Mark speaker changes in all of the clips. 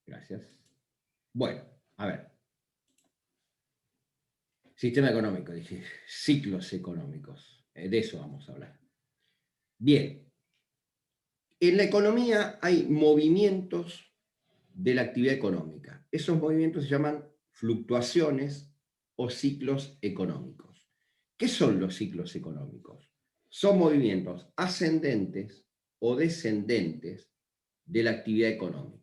Speaker 1: Gracias. Bueno, a ver. Sistema económico, dije, ciclos económicos. De eso vamos a hablar. Bien. En la economía hay movimientos de la actividad económica. Esos movimientos se llaman fluctuaciones o ciclos económicos. ¿Qué son los ciclos económicos? Son movimientos ascendentes o descendentes de la actividad económica.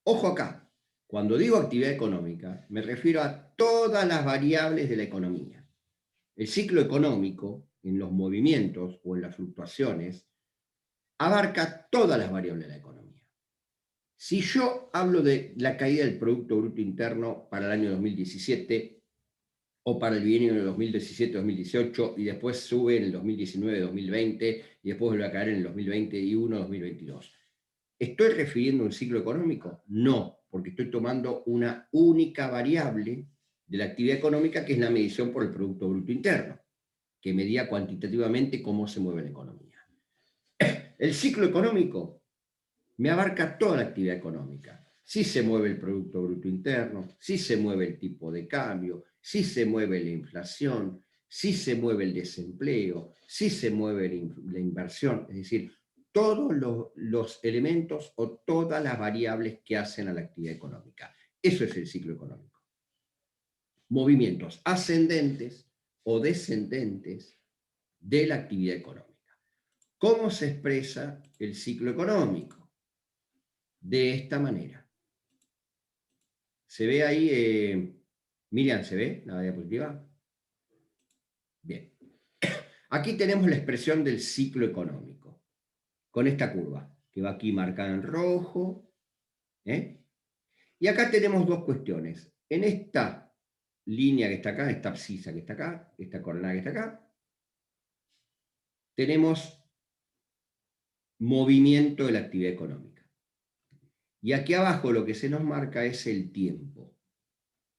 Speaker 1: Ojo acá, cuando digo actividad económica, me refiero a todas las variables de la economía. El ciclo económico, en los movimientos o en las fluctuaciones, abarca todas las variables de la economía. Si yo hablo de la caída del Producto Bruto Interno para el año 2017 o para el bienio de 2017-2018 y después sube en el 2019-2020 y después vuelve a caer en el 2021-2022, ¿estoy refiriendo a un ciclo económico? No, porque estoy tomando una única variable de la actividad económica, que es la medición por el Producto Bruto Interno, que medía cuantitativamente cómo se mueve la economía. El ciclo económico me abarca toda la actividad económica. Si se mueve el Producto Bruto Interno, si se mueve el tipo de cambio, si se mueve la inflación, si se mueve el desempleo, si se mueve la inversión, es decir, todos los elementos o todas las variables que hacen a la actividad económica. Eso es el ciclo económico. Movimientos ascendentes o descendentes de la actividad económica. ¿Cómo se expresa el ciclo económico? De esta manera. ¿Se ve ahí, Miriam, se ve la diapositiva? Bien. Aquí tenemos la expresión del ciclo económico, con esta curva, que va aquí marcada en rojo. Y acá tenemos dos cuestiones. En esta línea que está acá, esta abscisa que está acá, esta coordenada que está acá, tenemos movimiento de la actividad económica. Y aquí abajo lo que se nos marca es el tiempo.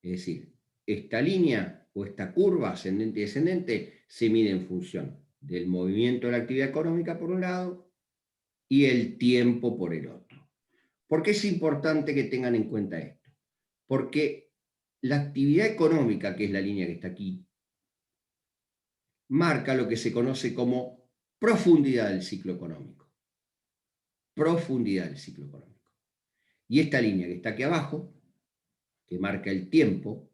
Speaker 1: Es decir, esta línea o esta curva ascendente y descendente se mide en función del movimiento de la actividad económica por un lado y el tiempo por el otro. ¿Por qué es importante que tengan en cuenta esto? Porque la actividad económica, que es la línea que está aquí, marca lo que se conoce como profundidad del ciclo económico. Profundidad del ciclo económico. Y esta línea que está aquí abajo, que marca el tiempo,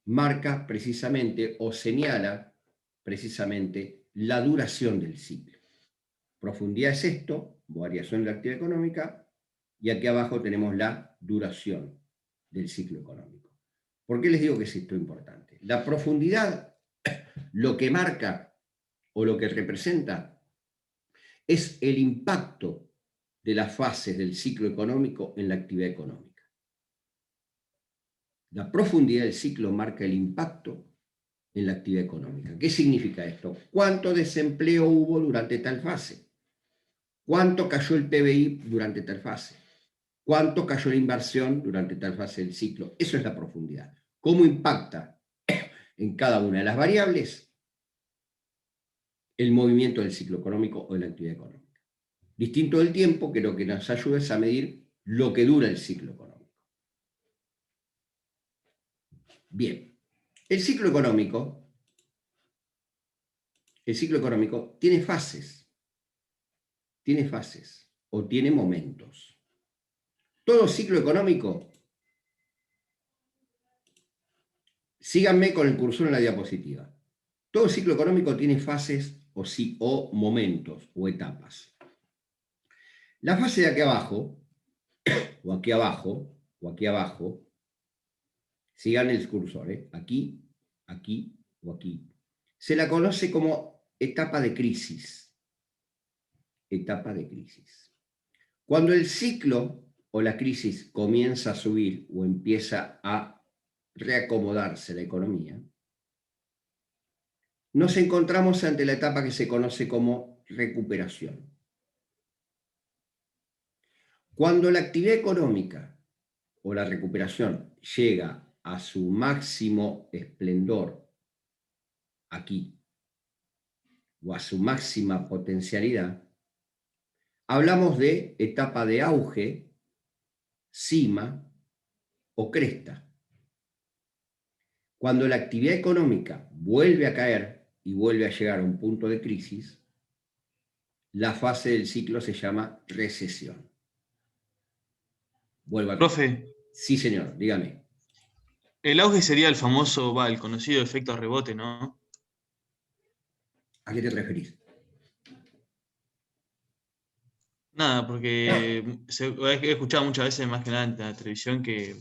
Speaker 1: marca precisamente o señala precisamente la duración del ciclo. Profundidad es esto, variación de la actividad económica, y aquí abajo tenemos la duración del ciclo económico. ¿Por qué les digo que es esto importante? La profundidad, lo que marca o lo que representa es el impacto de las fases del ciclo económico en la actividad económica. La profundidad del ciclo marca el impacto en la actividad económica. ¿Qué significa esto? ¿Cuánto desempleo hubo durante tal fase? ¿Cuánto cayó el PBI durante tal fase? ¿Cuánto cayó la inversión durante tal fase del ciclo? Eso es la profundidad. ¿Cómo impacta en cada una de las variables el movimiento del ciclo económico o de la actividad económica? Distinto del tiempo, que lo que nos ayuda es a medir lo que dura el ciclo económico. Bien, el ciclo económico tiene fases o tiene momentos. Todo ciclo económico, síganme con el cursor en la diapositiva. Todo ciclo económico tiene fases o momentos o etapas. La fase de aquí abajo, o aquí abajo, o aquí abajo, sigan el cursor, aquí, aquí o aquí, se la conoce como etapa de crisis. Etapa de crisis. Cuando el ciclo o la crisis comienza a subir o empieza a reacomodarse la economía, nos encontramos ante la etapa que se conoce como recuperación. Cuando la actividad económica o la recuperación llega a su máximo esplendor aquí, o a su máxima potencialidad, hablamos de etapa de auge cima o cresta. Cuando la actividad económica vuelve a caer y vuelve a llegar a un punto de crisis, la fase del ciclo se llama recesión. Vuelvo a repetir.
Speaker 2: Profe,
Speaker 1: Sí, señor, dígame.
Speaker 2: el auge sería el famoso, el conocido efecto rebote, ¿no?
Speaker 1: ¿A qué te referís?
Speaker 2: Nada, porque he escuchado muchas veces, más que nada en la televisión, que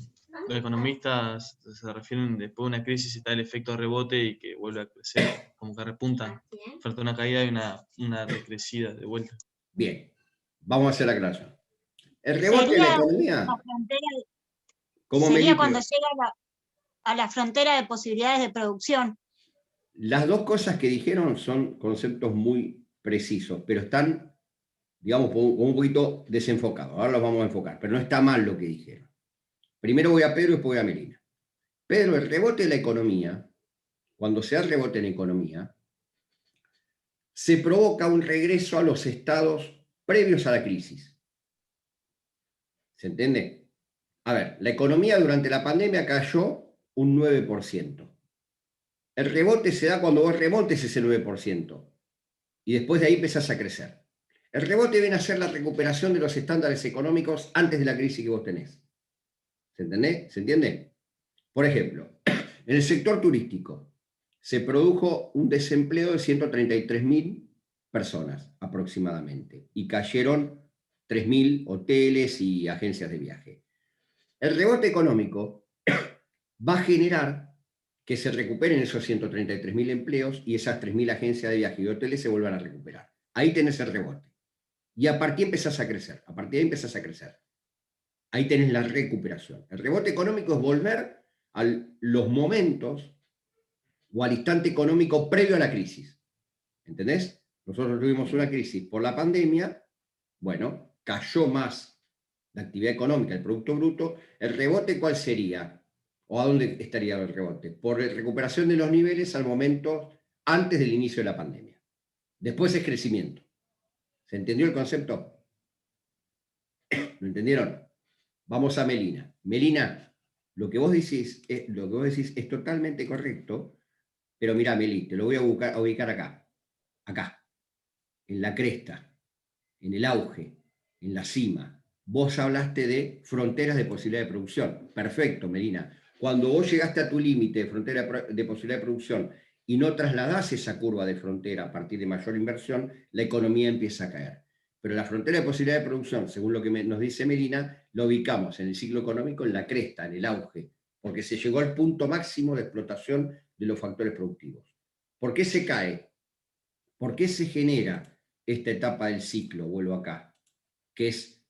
Speaker 2: los economistas se refieren después de una crisis está el efecto rebote y que vuelve a crecer, como que repuntan. Falta una caída y una decrecida de vuelta.
Speaker 1: Bien, vamos a hacer la aclaración. El rebote de la economía, como
Speaker 3: Sería cuando
Speaker 1: Melipio,
Speaker 3: llega a la frontera de posibilidades de producción.
Speaker 1: las dos cosas que dijeron son conceptos muy precisos, pero están, digamos, un poquito desenfocados. Ahora los vamos a enfocar, pero no está mal lo que dijeron. Primero voy a Pedro y después voy a Melina. Pedro, el rebote de la economía, cuando se da rebote en economía, se provoca un regreso a los estados previos a la crisis. ¿Se entiende? A ver, la economía durante la pandemia cayó un 9%. El rebote se da cuando vos remontes ese 9% y después de ahí empezás a crecer. El rebote viene a ser la recuperación de los estándares económicos antes de la crisis que vos tenés. ¿Se entiende? ¿Se entiende? Por ejemplo, en el sector turístico se produjo un desempleo de 133.000 personas aproximadamente y cayeron 3.000 hoteles y agencias de viaje. El rebote económico va a generar que se recuperen esos 133.000 empleos y esas 3.000 agencias de viaje y hoteles se vuelvan a recuperar. Ahí tenés el rebote. Y a partir empezás a crecer. A partir de ahí empezás a crecer. Ahí tenés la recuperación. El rebote económico es volver a los momentos o al instante económico previo a la crisis. ¿Entendés? Nosotros tuvimos una crisis por la pandemia, bueno, cayó más la actividad económica, el Producto Bruto. ¿El rebote cuál sería? ¿O a dónde estaría el rebote? Por recuperación de los niveles al momento antes del inicio de la pandemia. Después es crecimiento. ¿Se entendió el concepto? ¿Lo entendieron? Vamos a Melina. Melina, lo que vos decís es totalmente correcto, pero mirá, Meli, te lo voy a ubicar acá, en la cresta, en el auge, en la cima. Vos hablaste de fronteras de posibilidad de producción. Perfecto, Melina. Cuando vos llegaste a tu límite de frontera de posibilidad de producción y no trasladás esa curva de frontera a partir de mayor inversión, la economía empieza a caer. Pero la frontera de posibilidad de producción, según lo que nos dice Melina, lo ubicamos en el ciclo económico en la cresta, en el auge, porque se llegó al punto máximo de explotación de los factores productivos. ¿Por qué se cae? ¿Por qué se genera esta etapa del ciclo? Vuelvo acá, que es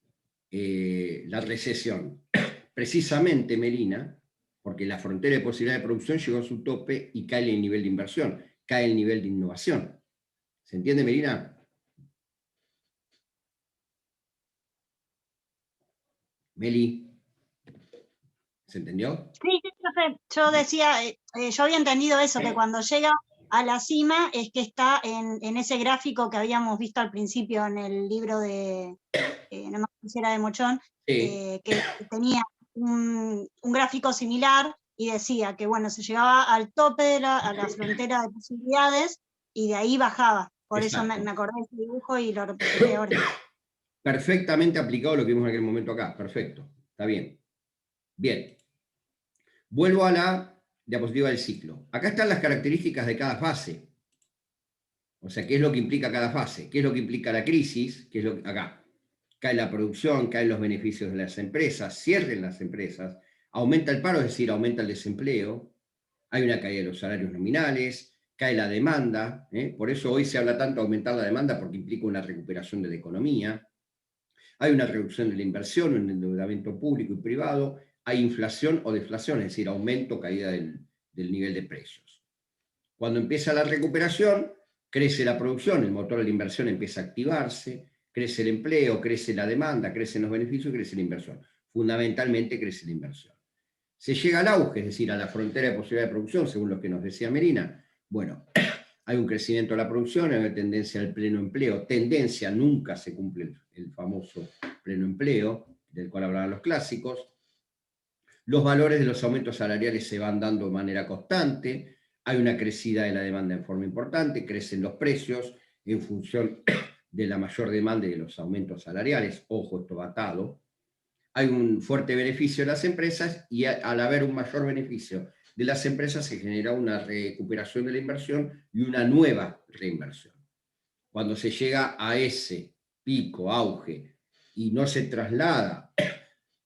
Speaker 1: la recesión. Precisamente, Melina, porque la frontera de posibilidad de producción llegó a su tope y cae el nivel de inversión, cae el nivel de innovación. ¿Se entiende, Melina? Meli, ¿se entendió?
Speaker 3: Sí, profe, yo decía, yo había entendido eso, que cuando llega a la cima es que está en ese gráfico que habíamos visto al principio en el libro de, no me acuerdo si era de Mochón,
Speaker 1: Sí.
Speaker 3: que tenía un gráfico similar y decía que, bueno, se llegaba al tope a la frontera de posibilidades y de ahí bajaba. Por eso me acordé de ese dibujo y lo repetí ahora.
Speaker 1: Perfectamente aplicado lo que vimos en aquel momento acá. Perfecto. Está bien. Bien. Vuelvo a la diapositiva del ciclo. Acá están las características de cada fase. O sea, ¿qué es lo que implica cada fase? ¿Qué es lo que implica la crisis? ¿Qué es lo que... Acá. Cae la producción, caen los beneficios de las empresas, cierren las empresas, aumenta el paro, es decir, aumenta el desempleo, hay una caída de los salarios nominales, cae la demanda, por eso hoy se habla tanto de aumentar la demanda porque implica una recuperación de la economía, hay una reducción de la inversión, un endeudamiento público y privado, hay inflación o deflación, es decir, aumento o caída del nivel de precios. Cuando empieza la recuperación, crece la producción, el motor de la inversión empieza a activarse, crece el empleo, crece la demanda, crecen los beneficios y crece la inversión. Fundamentalmente crece la inversión. Se llega al auge, es decir, a la frontera de posibilidad de producción, según lo que nos decía Melina. Bueno, hay un crecimiento de la producción, hay una tendencia al pleno empleo. Tendencia, nunca se cumple el famoso pleno empleo, del cual hablaban los clásicos. Los valores de los aumentos salariales se van dando de manera constante, hay una crecida de la demanda en forma importante, crecen los precios en función de la mayor demanda y de los aumentos salariales, ojo, esto va atado. Hay un fuerte beneficio de las empresas y al haber un mayor beneficio de las empresas se genera una recuperación de la inversión y una nueva reinversión. Cuando se llega a ese pico, auge, y no se traslada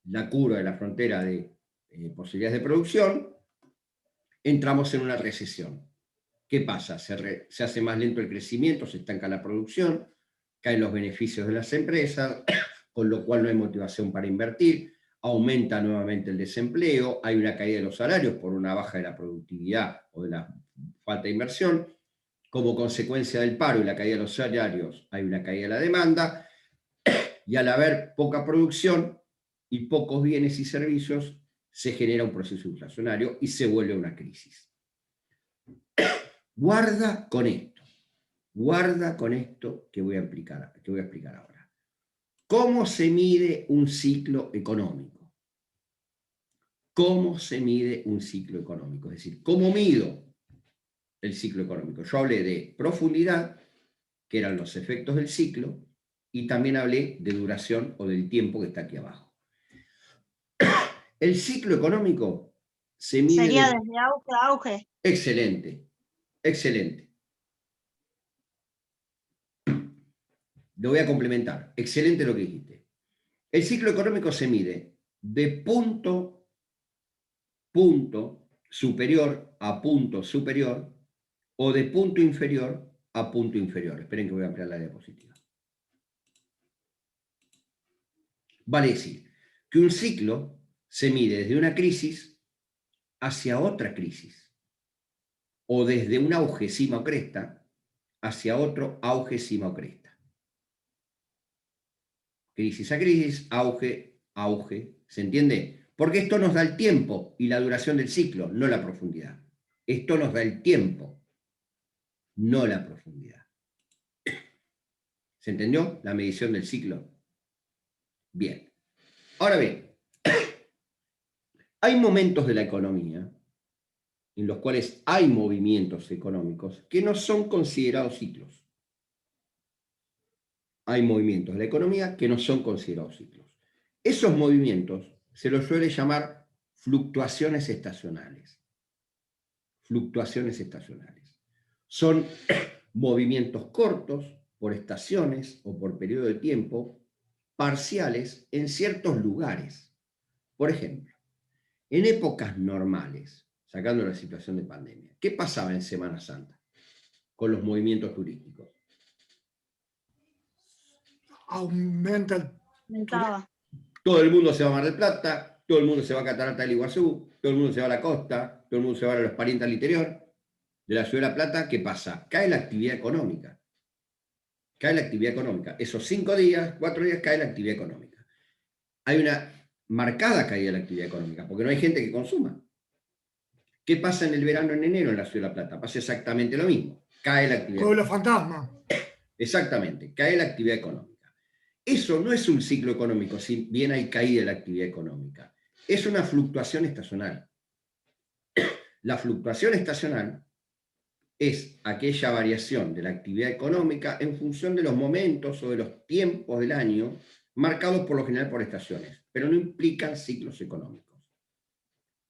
Speaker 1: la curva de la frontera de posibilidades de producción, entramos en una recesión. ¿Qué pasa? Se hace más lento el crecimiento, se estanca la producción, caen los beneficios de las empresas, con lo cual no hay motivación para invertir, aumenta nuevamente el desempleo, hay una caída de los salarios por una baja de la productividad o de la falta de inversión, como consecuencia del paro y la caída de los salarios hay una caída de la demanda, y al haber poca producción y pocos bienes y servicios, se genera un proceso inflacionario y se vuelve una crisis. Guarda con esto que voy a explicar ahora. ¿Cómo se mide un ciclo económico? ¿Cómo se mide un ciclo económico? Es decir, ¿cómo mido el ciclo económico? Yo hablé de profundidad, que eran los efectos del ciclo, y también hablé de duración o del tiempo que está aquí abajo. El ciclo económico se mide...
Speaker 3: Sería desde auge a auge.
Speaker 1: Excelente, excelente. Lo voy a complementar. Excelente lo que dijiste. El ciclo económico se mide de punto superior a punto superior o de punto inferior a punto inferior. Esperen que voy a ampliar la diapositiva. Vale decir que un ciclo se mide desde una crisis hacia otra crisis o desde un auge, cima o cresta hacia otro auge, cima o cresta. Crisis a crisis, auge, auge. ¿Se entiende? Porque esto nos da el tiempo y la duración del ciclo, no la profundidad. Esto nos da el tiempo, no la profundidad. ¿Se entendió la medición del ciclo? Bien. Ahora bien, hay momentos de la economía en los cuales hay movimientos económicos que no son considerados ciclos. Hay movimientos de la economía que no son considerados ciclos. Esos movimientos se los suele llamar fluctuaciones estacionales. Fluctuaciones estacionales. Son movimientos cortos por estaciones o por periodo de tiempo, parciales en ciertos lugares. Por ejemplo, en épocas normales, sacando la situación de pandemia, ¿qué pasaba en Semana Santa con los movimientos turísticos?
Speaker 3: Aumentaba.
Speaker 1: Todo el mundo se va a Mar del Plata, todo el mundo se va a Catarata del Iguazú, todo el mundo se va a la costa, todo el mundo se va a los parientes al interior de la ciudad de La Plata. ¿Qué pasa? Cae la actividad económica. Cae la actividad económica. Esos 5 días, 4 días, cae la actividad económica. Hay una marcada caída de la actividad económica, porque no hay gente que consuma. ¿Qué pasa en el verano, en enero, en la ciudad de La Plata? Pasa exactamente lo mismo. Cae la actividad
Speaker 4: Pueblo
Speaker 1: económica.
Speaker 4: fantasma.
Speaker 1: Exactamente, cae la actividad económica. Eso no es un ciclo económico, si bien hay caída de la actividad económica. Es una fluctuación estacional. La fluctuación estacional es aquella variación de la actividad económica en función de los momentos o de los tiempos del año, marcados por lo general por estaciones, pero no implican ciclos económicos.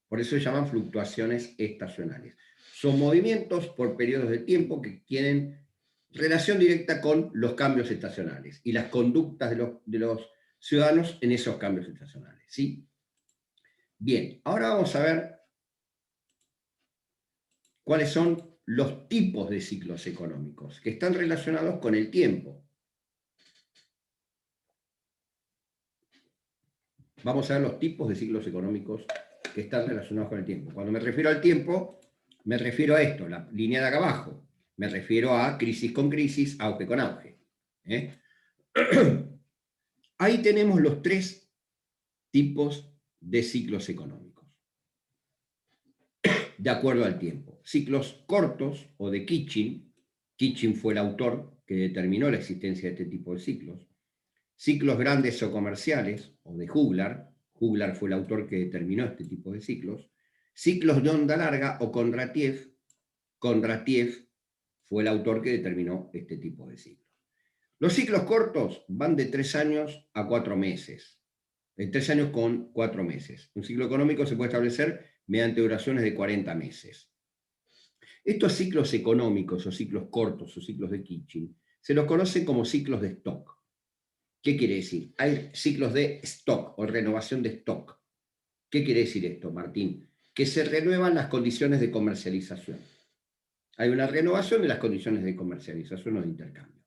Speaker 1: Por eso se llaman fluctuaciones estacionales. Son movimientos por periodos de tiempo que tienen relación directa con los cambios estacionales y las conductas de los ciudadanos en esos cambios estacionales. ¿Sí? Bien, ahora vamos a ver cuáles son los tipos de ciclos económicos que están relacionados con el tiempo. Vamos a ver los tipos de ciclos económicos que están relacionados con el tiempo. Cuando me refiero al tiempo, me refiero a esto, la línea de acá abajo. Me refiero a crisis con crisis, auge con auge. Ahí tenemos los 3 tipos de ciclos económicos, de acuerdo al tiempo. Ciclos cortos o de Kitchin. Kitchin fue el autor que determinó la existencia de este tipo de ciclos. ciclos grandes o comerciales, o de Juglar. Juglar fue el autor que determinó este tipo de ciclos. Ciclos de onda larga o Kondratiev. Kondratiev fue el autor que determinó este tipo de ciclos. Los ciclos cortos van de 3 años a 4 meses. De 3 años con 4 meses. Un ciclo económico se puede establecer mediante duraciones de 40 meses. Estos ciclos económicos o ciclos cortos o ciclos de Kitchin se los conoce como ciclos de stock. ¿Qué quiere decir? Hay ciclos de stock o renovación de stock. ¿Qué quiere decir esto, Martín? Que se renuevan las condiciones de comercialización. Hay una renovación de las condiciones de comercialización o de intercambio.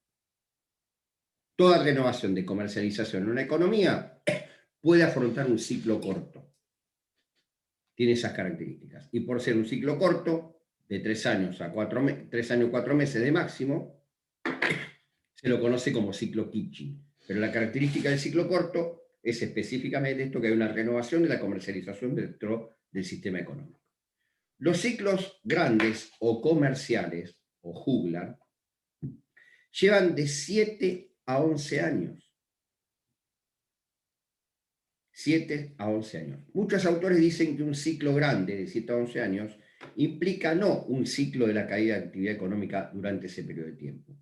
Speaker 1: Toda renovación de comercialización en una economía puede afrontar un ciclo corto. Tiene esas características. Y por ser un ciclo corto, de 3 años a 4 meses de máximo, se lo conoce como ciclo Kitchin. Pero la característica del ciclo corto es específicamente esto, que hay una renovación de la comercialización dentro del sistema económico. Los ciclos grandes o comerciales, o Juglar, llevan de 7 a 11 años. 7 a 11 años. Muchos autores dicen que un ciclo grande de 7 a 11 años implica no un ciclo de la caída de actividad económica durante ese periodo de tiempo,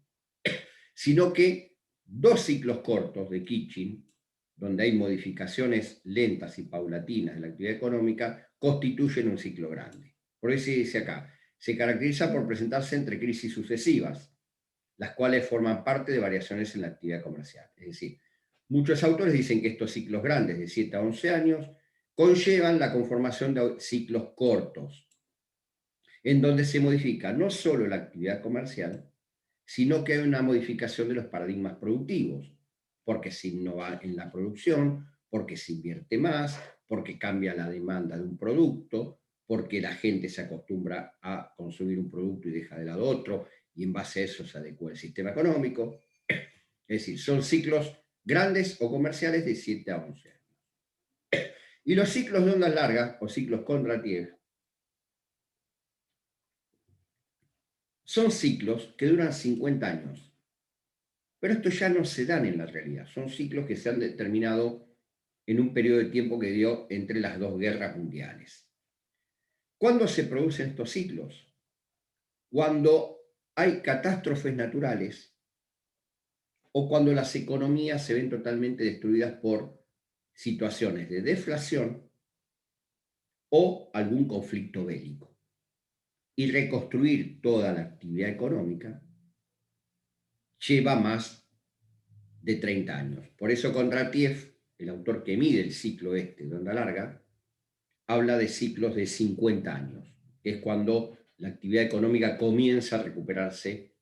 Speaker 1: sino que 2 ciclos cortos de Kitchin, donde hay modificaciones lentas y paulatinas de la actividad económica, constituyen un ciclo grande. Por eso dice acá, se caracteriza por presentarse entre crisis sucesivas, las cuales forman parte de variaciones en la actividad comercial. Es decir, muchos autores dicen que estos ciclos grandes de 7 a 11 años conllevan la conformación de ciclos cortos, en donde se modifica no solo la actividad comercial, sino que hay una modificación de los paradigmas productivos, porque se innova en la producción, porque se invierte más, porque cambia la demanda de un producto, porque la gente se acostumbra a consumir un producto y deja de lado otro, y en base a eso se adecua el sistema económico. Es decir, son ciclos grandes o comerciales de 7 a 11 años. Y los ciclos de ondas largas, o ciclos Kondratiev, son ciclos que duran 50 años. Pero estos ya no se dan en la realidad, son ciclos que se han determinado en un periodo de tiempo que dio entre las 2 guerras mundiales. ¿Cuándo se producen estos ciclos? Cuando hay catástrofes naturales o cuando las economías se ven totalmente destruidas por situaciones de deflación o algún conflicto bélico. Y reconstruir toda la actividad económica lleva más de 30 años. Por eso Kondratiev, el autor que mide el ciclo de onda larga, habla de ciclos de 50 años, que es cuando la actividad económica comienza a recuperarse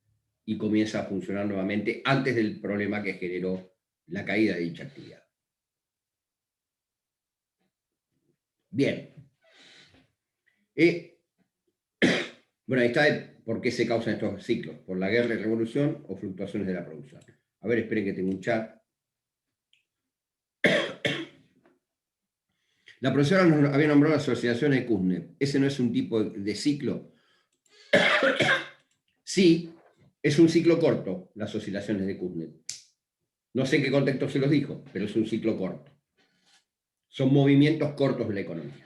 Speaker 1: y comienza a funcionar nuevamente antes del problema que generó la caída de dicha actividad. Bien. Bueno, ahí está por qué se causan estos ciclos, por la guerra y revolución o fluctuaciones de la producción. A ver, esperen que tengo un chat. La profesora nos había nombrado las asociaciones de Kuznets. ¿Ese no es un tipo de ciclo? Sí, es un ciclo corto, las oscilaciones de Kuznets. No sé en qué contexto se los dijo, pero es un ciclo corto. Son movimientos cortos de la economía.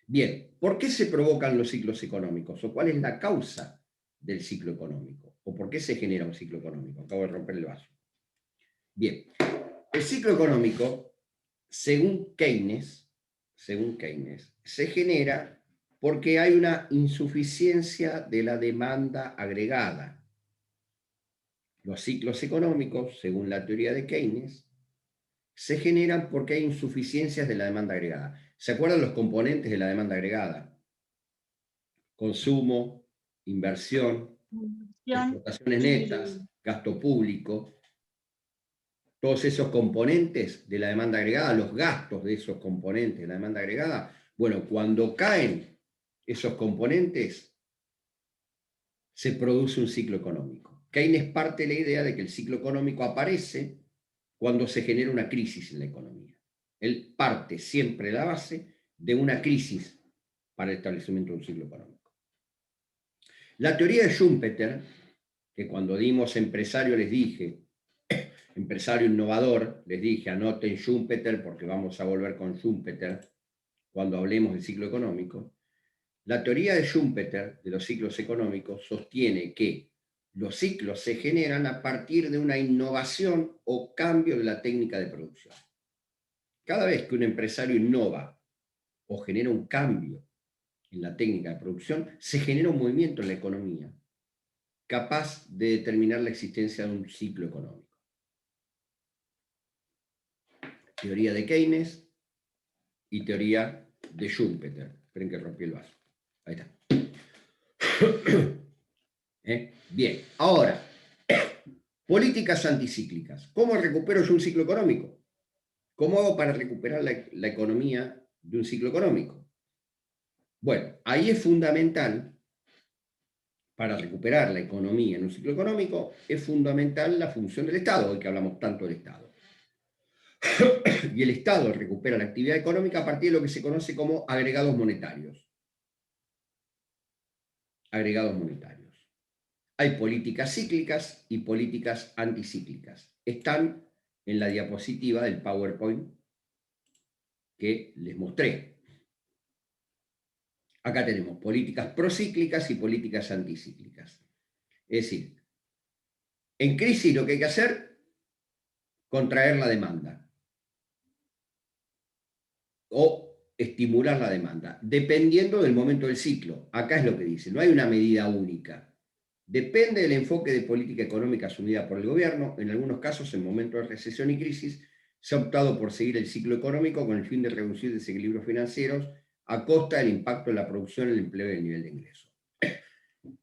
Speaker 1: Bien, ¿por qué se provocan los ciclos económicos? ¿O cuál es la causa del ciclo económico? ¿O por qué se genera un ciclo económico? Acabo de romper el vaso. Bien, el ciclo económico, según Keynes, se genera porque hay una insuficiencia de la demanda agregada. Los ciclos económicos, según la teoría de Keynes, se generan porque hay insuficiencias de la demanda agregada. ¿Se acuerdan los componentes de la demanda agregada? Consumo, inversión, exportaciones netas, gasto público. Todos esos componentes de la demanda agregada, los gastos de esos componentes de la demanda agregada, bueno, cuando caen esos componentes, se produce un ciclo económico. Keynes parte de la idea de que el ciclo económico aparece cuando se genera una crisis en la economía. Él parte siempre la base de una crisis para el establecimiento de un ciclo económico. La teoría de Schumpeter, que cuando dimos empresario les dije, empresario innovador, les dije, anoten Schumpeter porque vamos a volver con Schumpeter cuando hablemos del ciclo económico. La teoría de Schumpeter, de los ciclos económicos, sostiene que los ciclos se generan a partir de una innovación o cambio de la técnica de producción. Cada vez que un empresario innova o genera un cambio en la técnica de producción, se genera un movimiento en la economía capaz de determinar la existencia de un ciclo económico. Teoría de Keynes y teoría de Schumpeter. Esperen que rompí el vaso. Ahí está. Bien, ahora, políticas anticíclicas. ¿Cómo recupero yo un ciclo económico? ¿Cómo hago para recuperar la economía de un ciclo económico? Bueno, ahí es fundamental, para recuperar la economía en un ciclo económico, es fundamental la función del Estado, hoy que hablamos tanto del Estado. Y el Estado recupera la actividad económica a partir de lo que se conoce como agregados monetarios. Agregados monetarios. Hay políticas cíclicas y políticas anticíclicas. Están en la diapositiva del PowerPoint que les mostré. Acá tenemos políticas procíclicas y políticas anticíclicas. Es decir, en crisis lo que hay que hacer, contraer la demanda o estimular la demanda, dependiendo del momento del ciclo. Acá es lo que dice, no hay una medida única. Depende del enfoque de política económica asumida por el gobierno. En algunos casos, en momentos de recesión y crisis, se ha optado por seguir el ciclo económico con el fin de reducir desequilibrios financieros a costa del impacto en la producción, el empleo y el nivel de ingreso.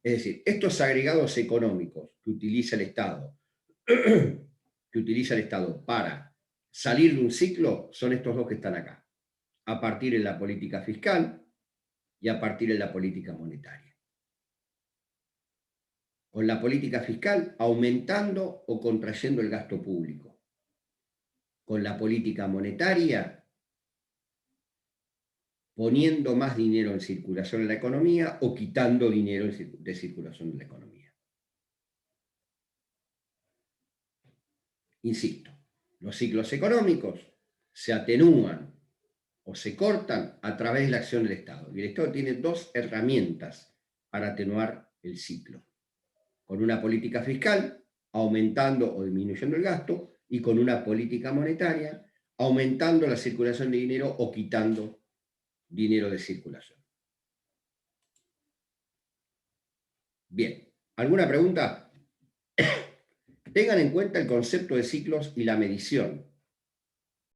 Speaker 1: Es decir, estos agregados económicos que utiliza el Estado, para salir de un ciclo son estos dos que están acá, a partir de la política fiscal y a partir de la política monetaria. Con la política fiscal aumentando o contrayendo el gasto público. Con la política monetaria poniendo más dinero en circulación en la economía o quitando dinero de circulación en la economía. Insisto, los ciclos económicos se atenúan o se cortan a través de la acción del Estado. Y el Estado tiene dos herramientas para atenuar el ciclo. Con una política fiscal, aumentando o disminuyendo el gasto, y con una política monetaria, aumentando la circulación de dinero o quitando dinero de circulación. Bien, ¿alguna pregunta? Tengan en cuenta el concepto de ciclos y la medición.